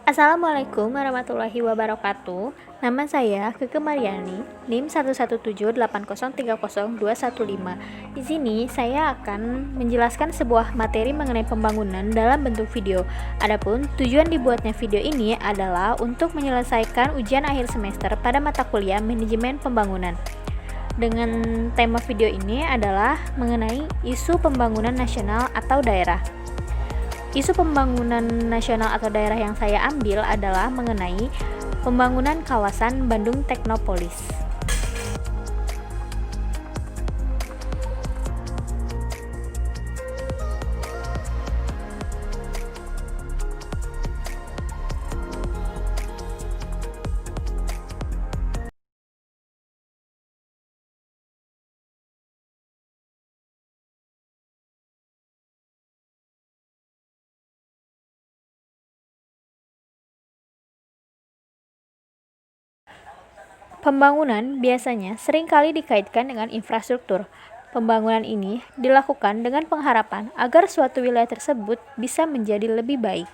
Assalamualaikum warahmatullahi wabarakatuh. Nama saya Keke Mariani, NIM 11780300215. Di sini saya akan menjelaskan sebuah materi mengenai pembangunan dalam bentuk video. Adapun tujuan dibuatnya video ini adalah untuk menyelesaikan ujian akhir semester pada mata kuliah manajemen pembangunan. Dengan tema video ini adalah mengenai isu pembangunan nasional atau daerah. Isu pembangunan nasional atau daerah yang saya ambil adalah mengenai pembangunan kawasan Bandung Teknopolis. Pembangunan biasanya seringkali dikaitkan dengan infrastruktur. Pembangunan ini dilakukan dengan pengharapan agar suatu wilayah tersebut bisa menjadi lebih baik.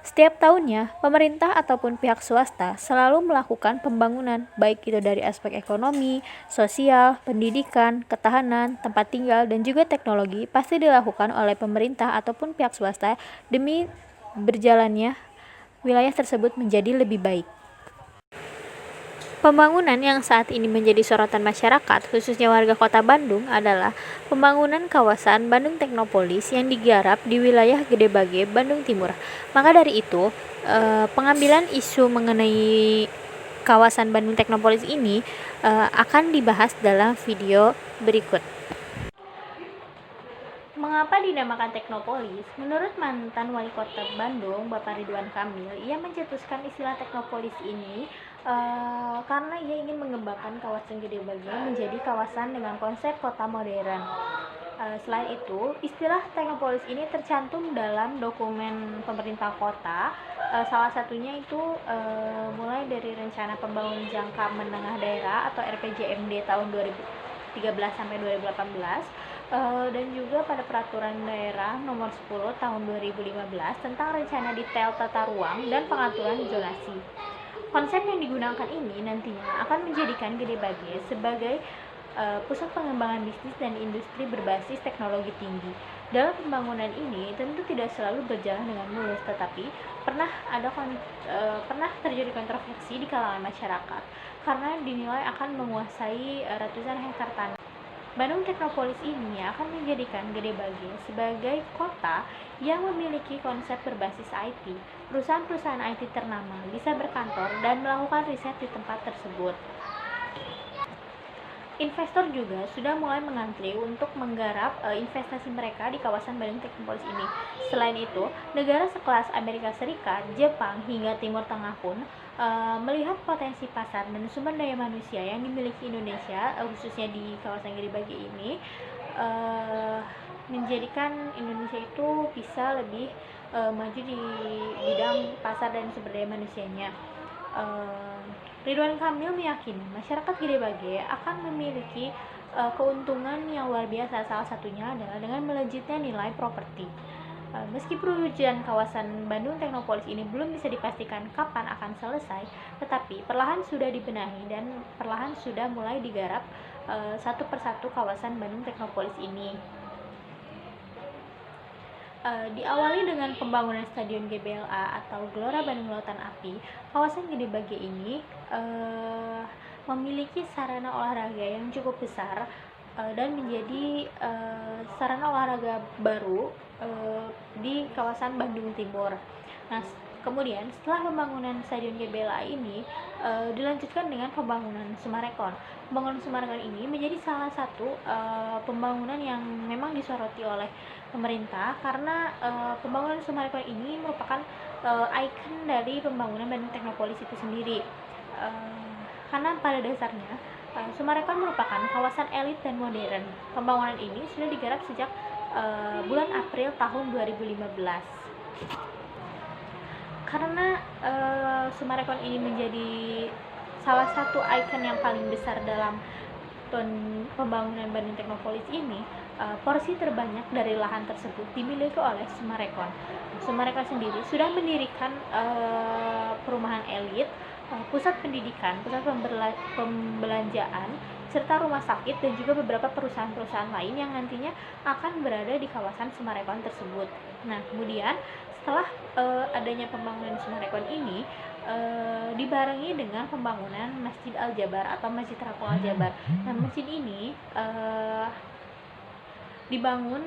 Setiap tahunnya, pemerintah ataupun pihak swasta selalu melakukan pembangunan, baik itu dari aspek ekonomi, sosial, pendidikan, ketahanan, tempat tinggal, dan juga teknologi pasti dilakukan oleh pemerintah ataupun pihak swasta demi berjalannya wilayah tersebut menjadi lebih baik. Pembangunan yang saat ini menjadi sorotan masyarakat, khususnya warga kota Bandung, adalah pembangunan kawasan Bandung Teknopolis yang digarap di wilayah Gede Bage, Bandung Timur. Maka dari itu, pengambilan isu mengenai kawasan Bandung Teknopolis ini akan dibahas dalam video berikut. Mengapa dinamakan Teknopolis? Menurut mantan wali kota Bandung, Bapak Ridwan Kamil, ia mencetuskan istilah Teknopolis ini karena ia ingin mengembangkan kawasan Gede Bage menjadi kawasan dengan konsep kota modern. Selain itu, istilah Teknopolis ini tercantum dalam dokumen pemerintah kota. Salah satunya itu mulai dari Rencana Pembangunan Jangka Menengah Daerah atau RPJMD tahun 2013 sampai 2018. Dan juga pada Peraturan Daerah Nomor 10 Tahun 2015 tentang rencana detail tata ruang dan pengaturan zonasi. Konsep yang digunakan ini nantinya akan menjadikan Gede Bage sebagai pusat pengembangan bisnis dan industri berbasis teknologi tinggi. Dalam pembangunan ini tentu tidak selalu berjalan dengan mulus, tetapi pernah terjadi kontroversi di kalangan masyarakat karena dinilai akan menguasai ratusan hektar tanah. Bandung Teknopolis ini akan menjadikan Gede Bage sebagai kota yang memiliki konsep berbasis IT. Perusahaan-perusahaan IT ternama bisa berkantor dan melakukan riset di tempat tersebut. Investor juga sudah mulai mengantri untuk menggarap investasi mereka di kawasan Bandung Teknopolis ini. Selain itu, negara sekelas Amerika Serikat, Jepang, hingga Timur Tengah pun melihat potensi pasar dan sumber daya manusia yang dimiliki Indonesia, khususnya di kawasan Gede Bage ini, menjadikan Indonesia itu bisa lebih maju di bidang pasar dan sumber daya manusianya. Ridwan Kamil meyakini masyarakat Gede Bage akan memiliki keuntungan yang luar biasa. Salah satunya adalah dengan melejitnya nilai properti. Meski perujian kawasan Bandung Teknopolis ini belum bisa dipastikan kapan akan selesai, tetapi perlahan sudah dibenahi dan perlahan sudah mulai digarap satu persatu kawasan Bandung Teknopolis ini. Diawali dengan pembangunan Stadion GBLA atau Gelora Bandung Lautan Api, kawasan Gede Bage ini memiliki sarana olahraga yang cukup besar dan menjadi sarana olahraga baru di kawasan Bandung Timur. Nah, kemudian setelah pembangunan Stadion GBLA ini dilanjutkan dengan pembangunan Sumarekon. Pembangunan Sumarekon ini menjadi salah satu pembangunan yang memang disoroti oleh pemerintah karena pembangunan Sumarekon ini merupakan ikon dari pembangunan Bandung Teknopolis itu sendiri. Karena pada dasarnya Sumarekon merupakan kawasan elit dan modern. Pembangunan ini sudah digarap sejak bulan April tahun 2015. Karena Sumarekon ini menjadi salah satu ikon yang paling besar dalam pembangunan Bandung Teknopolis ini, porsi terbanyak dari lahan tersebut dimiliki oleh Summarecon. Summarecon sendiri sudah mendirikan perumahan elit, pusat pendidikan, pusat pembelanjaan, serta rumah sakit dan juga beberapa perusahaan-perusahaan lain yang nantinya akan berada di kawasan Summarecon tersebut. Nah, kemudian setelah adanya pembangunan Summarecon ini dibarengi dengan pembangunan Masjid Al-Jabar atau Masjid Terapung Al-Jabar. Nah, masjid ini dibangun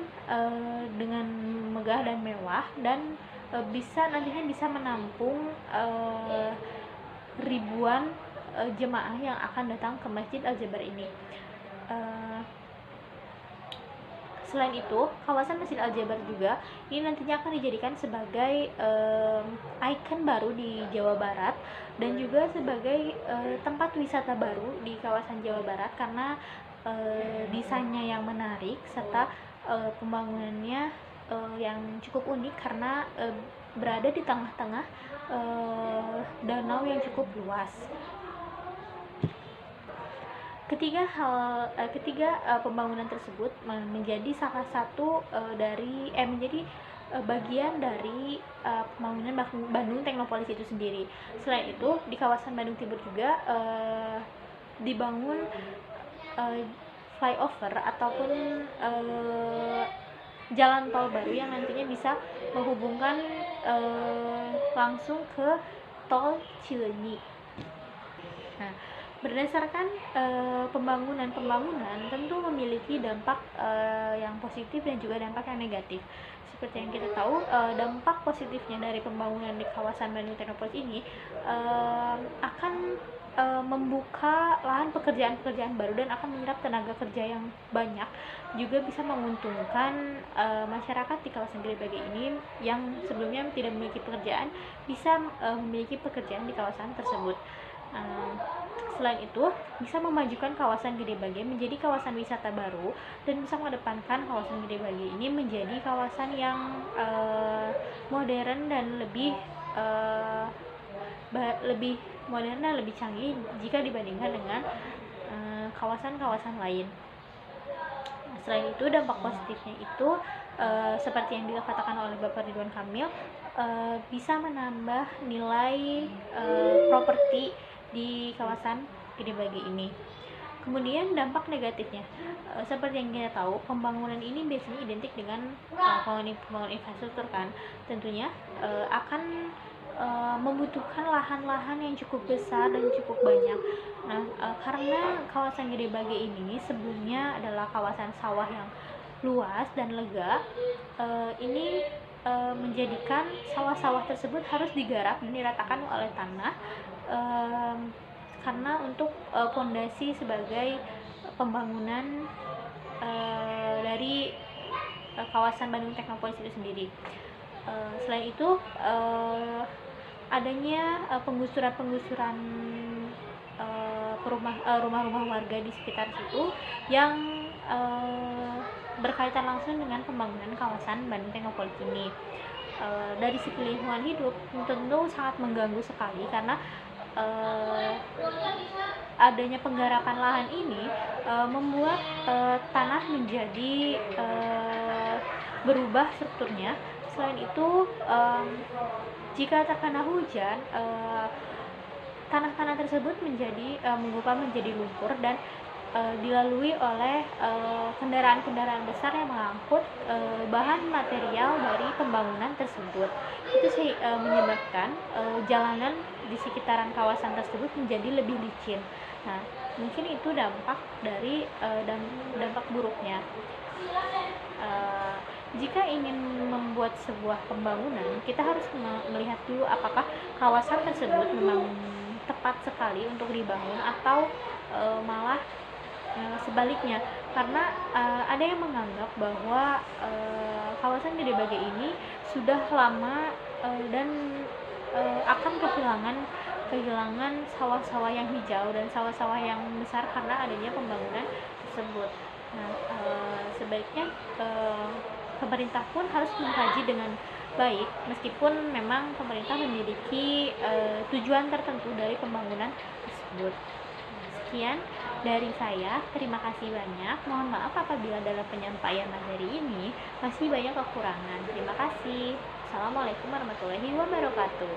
dengan megah dan mewah dan nantinya bisa menampung ribuan jemaah yang akan datang ke Masjid Al-Jabar ini. Selain itu, kawasan Masjid Al-Jabar juga ini nantinya akan dijadikan sebagai ikon baru di Jawa Barat dan juga sebagai tempat wisata baru di kawasan Jawa Barat karena desainnya yang menarik serta pembangunannya yang cukup unik karena berada di tengah-tengah danau yang cukup luas. Ketiga pembangunan tersebut menjadi salah satu menjadi bagian dari pembangunan Bandung Technopolis itu sendiri. Selain itu, di kawasan Bandung Timur juga dibangun flyover ataupun jalan tol baru yang nantinya bisa menghubungkan langsung ke tol Cileunyi. Nah, berdasarkan pembangunan tentu memiliki dampak yang positif dan juga dampak yang negatif. Seperti yang kita tahu, dampak positifnya dari pembangunan di kawasan Bandung Technopolis ini akan membuka lahan pekerjaan baru dan akan menyerap tenaga kerja yang banyak, juga bisa menguntungkan masyarakat di kawasan Gede Bage ini yang sebelumnya tidak memiliki pekerjaan bisa memiliki pekerjaan di kawasan tersebut. Selain itu, bisa memajukan kawasan Gede Bage menjadi kawasan wisata baru dan bisa mengedepankan kawasan Gede Bage ini menjadi kawasan yang modern dan lebih modern dan lebih canggih jika dibandingkan dengan kawasan-kawasan lain. Selain itu, dampak positifnya itu seperti yang dikatakan oleh Bapak Ridwan Kamil, bisa menambah nilai properti di kawasan Gede Bage ini. Kemudian dampak negatifnya, seperti yang kita tahu, pembangunan ini biasanya identik dengan pembangunan infrastruktur kan, tentunya akan membutuhkan lahan-lahan yang cukup besar dan cukup banyak. Nah, karena kawasan Gede Bage ini sebelumnya adalah kawasan sawah yang luas dan lega, ini menjadikan sawah-sawah tersebut harus digarap dan diratakan oleh tanah karena untuk pondasi sebagai pembangunan dari kawasan Bandung Technopolis itu sendiri. Selain itu, adanya penggusuran rumah-rumah warga di sekitar situ yang berkaitan langsung dengan pembangunan kawasan Bandung Technopolis ini. Dari segi lingkungan hidup tentu sangat mengganggu sekali karena adanya penggarapan lahan ini membuat tanah menjadi berubah strukturnya. Selain itu, jika terkena hujan, tanah-tanah tersebut mengubah menjadi lumpur dan dilalui oleh kendaraan-kendaraan besar yang mengangkut bahan material dari pembangunan tersebut. Itu menyebabkan jalanan di sekitaran kawasan tersebut menjadi lebih licin. Nah, mungkin itu dampak dari dampak buruknya. Jika ingin membuat sebuah pembangunan, kita harus melihat dulu apakah kawasan tersebut memang tepat sekali untuk dibangun atau malah sebaliknya, karena ada yang menganggap bahwa kawasan Gede Bage ini sudah lama dan akan kehilangan sawah-sawah yang hijau dan sawah-sawah yang besar karena adanya pembangunan tersebut. Nah, sebaiknya pemerintah pun harus mengkaji dengan baik, meskipun memang pemerintah memiliki tujuan tertentu dari pembangunan tersebut. Sekian Dari saya, terima kasih banyak. Mohon maaf apabila dalam penyampaian materi ini masih banyak kekurangan. Terima kasih. Assalamualaikum warahmatullahi wabarakatuh.